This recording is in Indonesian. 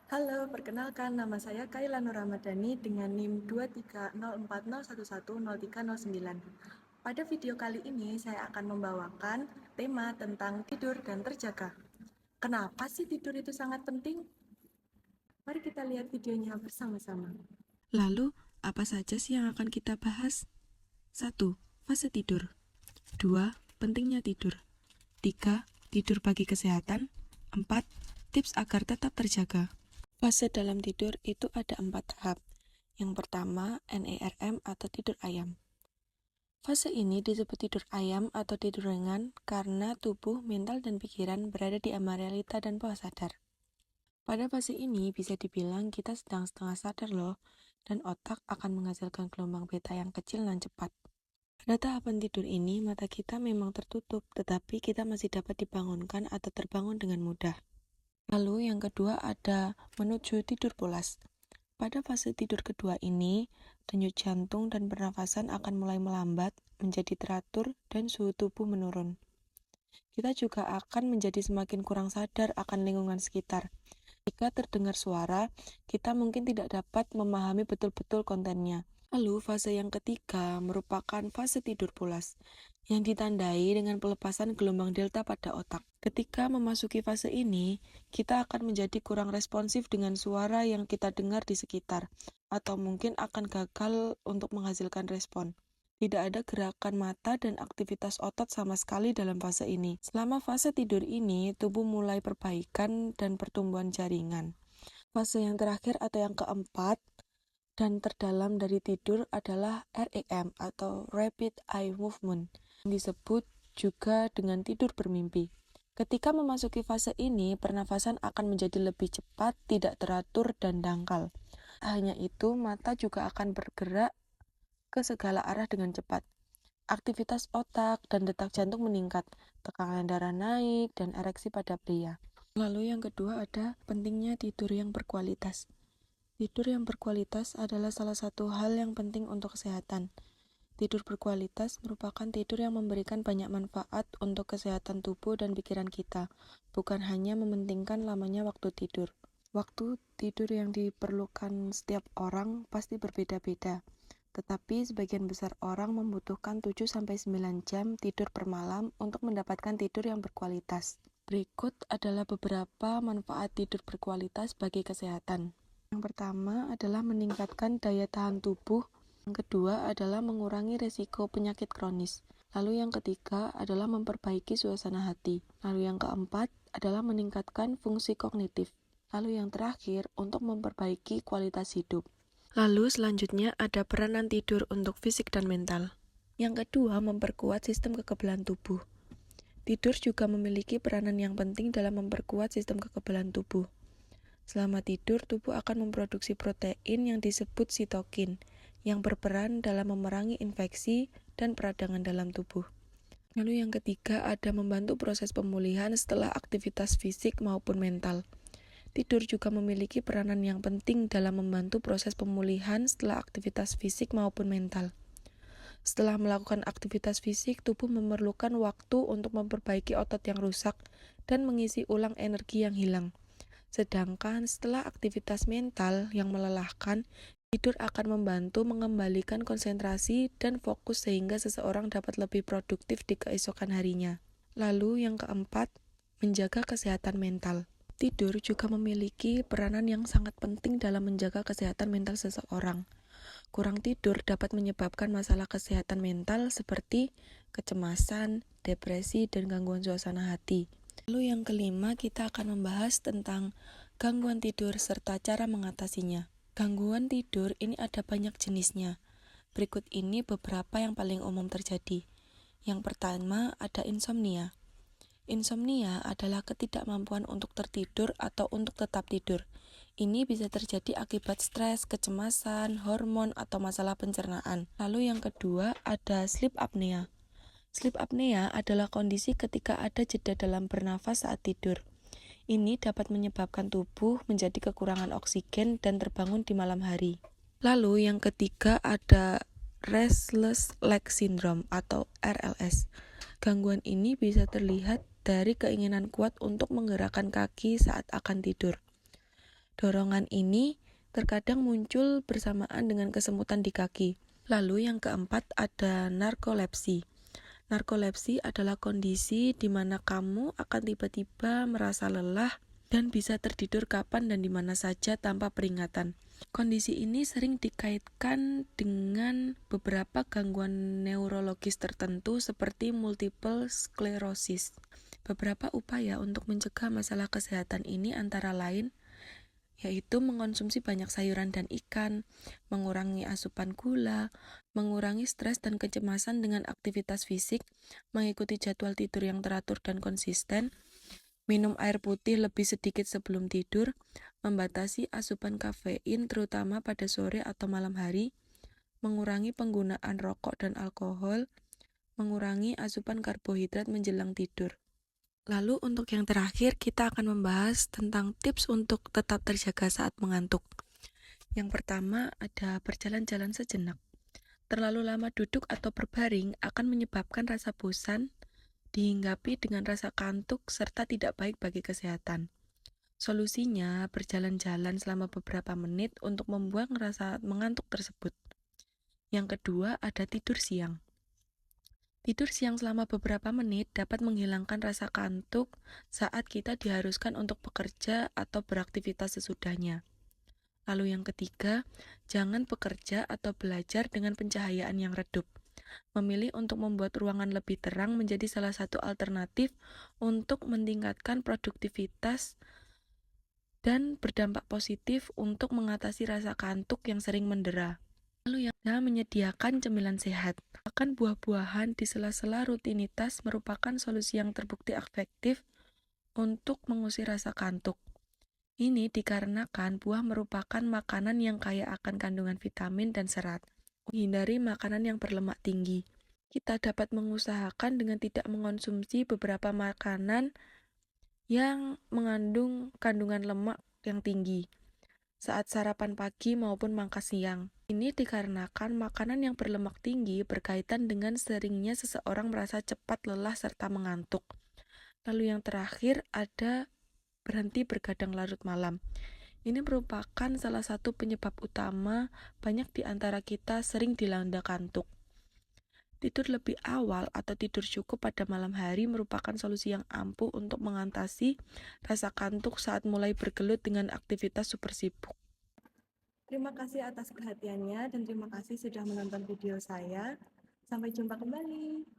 Halo, perkenalkan nama saya Kaila Nur Ramadhani dengan NIM 23040110309. Pada video kali ini saya akan membawakan tema tentang tidur dan terjaga. Kenapa sih tidur itu sangat penting? Mari kita lihat videonya bersama-sama. Lalu, apa saja sih yang akan kita bahas? 1. Fase tidur. 2. Pentingnya tidur. 3. Tidur bagi kesehatan. 4. Tips agar tetap terjaga. Fase dalam tidur itu ada 4 tahap. Yang pertama, NERM atau tidur ayam. Fase ini disebut tidur ayam atau tidur ringan karena tubuh, mental, dan pikiran berada di amarelita dan bawah sadar. Pada fase ini bisa dibilang kita sedang setengah sadar loh, dan otak akan menghasilkan gelombang beta yang kecil dan cepat. Pada tahapan tidur ini, mata kita memang tertutup, tetapi kita masih dapat dibangunkan atau terbangun dengan mudah. Lalu yang kedua ada menuju tidur pulas. Pada fase tidur kedua ini, denyut jantung dan pernafasan akan mulai melambat, menjadi teratur, dan suhu tubuh menurun. Kita juga akan menjadi semakin kurang sadar akan lingkungan sekitar. Jika terdengar suara, kita mungkin tidak dapat memahami betul-betul kontennya. Lalu, fase yang ketiga merupakan fase tidur pulas, yang ditandai dengan pelepasan gelombang delta pada otak. Ketika memasuki fase ini, kita akan menjadi kurang responsif dengan suara yang kita dengar di sekitar, atau mungkin akan gagal untuk menghasilkan respon. Tidak ada gerakan mata dan aktivitas otot sama sekali dalam fase ini. Selama fase tidur ini, tubuh mulai perbaikan dan pertumbuhan jaringan. Fase yang terakhir atau yang keempat dan terdalam dari tidur adalah REM atau Rapid Eye Movement, yang disebut juga dengan tidur bermimpi. Ketika memasuki fase ini, pernafasan akan menjadi lebih cepat, tidak teratur, dan dangkal. Hanya itu, mata juga akan bergerak ke segala arah dengan cepat. Aktivitas otak dan detak jantung meningkat, tekanan darah naik, dan ereksi pada pria. Lalu yang kedua ada pentingnya tidur yang berkualitas. Tidur yang berkualitas adalah salah satu hal yang penting untuk kesehatan. Tidur berkualitas merupakan tidur yang memberikan banyak manfaat untuk kesehatan tubuh dan pikiran kita, bukan hanya mementingkan lamanya waktu tidur. Waktu tidur yang diperlukan setiap orang pasti berbeda-beda, tetapi sebagian besar orang membutuhkan 7-9 jam tidur per malam untuk mendapatkan tidur yang berkualitas. Berikut adalah beberapa manfaat tidur berkualitas bagi kesehatan. Yang pertama adalah meningkatkan daya tahan tubuh, yang kedua adalah mengurangi resiko penyakit kronis, lalu yang ketiga adalah memperbaiki suasana hati, lalu yang keempat adalah meningkatkan fungsi kognitif, lalu yang terakhir untuk memperbaiki kualitas hidup. Lalu selanjutnya ada peranan tidur untuk fisik dan mental. Yang kedua, memperkuat sistem kekebalan tubuh. Tidur juga memiliki peranan yang penting dalam memperkuat sistem kekebalan tubuh. Selama tidur, tubuh akan memproduksi protein yang disebut sitokin, yang berperan dalam memerangi infeksi dan peradangan dalam tubuh. Lalu yang ketiga ada membantu proses pemulihan setelah aktivitas fisik maupun mental. Tidur juga memiliki peranan yang penting dalam membantu proses pemulihan setelah aktivitas fisik maupun mental. Setelah melakukan aktivitas fisik, tubuh memerlukan waktu untuk memperbaiki otot yang rusak dan mengisi ulang energi yang hilang. Sedangkan setelah aktivitas mental yang melelahkan, tidur akan membantu mengembalikan konsentrasi dan fokus sehingga seseorang dapat lebih produktif di keesokan harinya. Lalu yang keempat, menjaga kesehatan mental. Tidur juga memiliki peranan yang sangat penting dalam menjaga kesehatan mental seseorang. Kurang tidur dapat menyebabkan masalah kesehatan mental seperti kecemasan, depresi, dan gangguan suasana hati. Lalu yang kelima, kita akan membahas tentang gangguan tidur serta cara mengatasinya. Gangguan tidur ini ada banyak jenisnya. Berikut ini beberapa yang paling umum terjadi. Yang pertama ada insomnia. Insomnia adalah ketidakmampuan untuk tertidur atau untuk tetap tidur. Ini bisa terjadi akibat stres, kecemasan, hormon, atau masalah pencernaan. Lalu yang kedua ada sleep apnea. Sleep apnea adalah kondisi ketika ada jeda dalam bernafas saat tidur. Ini dapat menyebabkan tubuh menjadi kekurangan oksigen dan terbangun di malam hari. Lalu yang ketiga ada restless leg syndrome atau RLS. Gangguan ini bisa terlihat dari keinginan kuat untuk menggerakkan kaki saat akan tidur. Dorongan ini terkadang muncul bersamaan dengan kesemutan di kaki. Lalu yang keempat ada narkolepsi. Narkolepsi adalah kondisi di mana kamu akan tiba-tiba merasa lelah dan bisa tertidur kapan dan di mana saja tanpa peringatan. Kondisi ini sering dikaitkan dengan beberapa gangguan neurologis tertentu seperti multiple sclerosis. Beberapa upaya untuk mencegah masalah kesehatan ini antara lain yaitu mengonsumsi banyak sayuran dan ikan, mengurangi asupan gula, mengurangi stres dan kecemasan dengan aktivitas fisik, mengikuti jadwal tidur yang teratur dan konsisten, minum air putih lebih sedikit sebelum tidur, membatasi asupan kafein terutama pada sore atau malam hari, mengurangi penggunaan rokok dan alkohol, mengurangi asupan karbohidrat menjelang tidur. Lalu untuk yang terakhir kita akan membahas tentang tips untuk tetap terjaga saat mengantuk. Yang pertama ada berjalan-jalan sejenak. Terlalu lama duduk atau berbaring akan menyebabkan rasa bosan, dihinggapi dengan rasa kantuk serta tidak baik bagi kesehatan. Solusinya berjalan-jalan selama beberapa menit untuk membuang rasa mengantuk tersebut. Yang kedua ada tidur siang. Tidur siang selama beberapa menit dapat menghilangkan rasa kantuk saat kita diharuskan untuk bekerja atau beraktivitas sesudahnya. Lalu yang ketiga, jangan bekerja atau belajar dengan pencahayaan yang redup. Memilih untuk membuat ruangan lebih terang menjadi salah satu alternatif untuk meningkatkan produktivitas dan berdampak positif untuk mengatasi rasa kantuk yang sering mendera. Lalu yang menyediakan cemilan sehat. Makan buah-buahan di sela-sela rutinitas merupakan solusi yang terbukti efektif untuk mengusir rasa kantuk. Ini dikarenakan buah merupakan makanan yang kaya akan kandungan vitamin dan serat. Menghindari makanan yang berlemak tinggi. Kita dapat mengusahakan dengan tidak mengonsumsi beberapa makanan yang mengandung kandungan lemak yang tinggi saat sarapan pagi maupun makan siang. Ini dikarenakan makanan yang berlemak tinggi berkaitan dengan seringnya seseorang merasa cepat lelah serta mengantuk. Lalu yang terakhir ada berhenti bergadang larut malam. Ini merupakan salah satu penyebab utama banyak di antara kita sering dilanda kantuk. Tidur lebih awal atau tidur cukup pada malam hari merupakan solusi yang ampuh untuk mengatasi rasa kantuk saat mulai bergelut dengan aktivitas super sibuk. Terima kasih atas perhatiannya dan terima kasih sudah menonton video saya. Sampai jumpa kembali.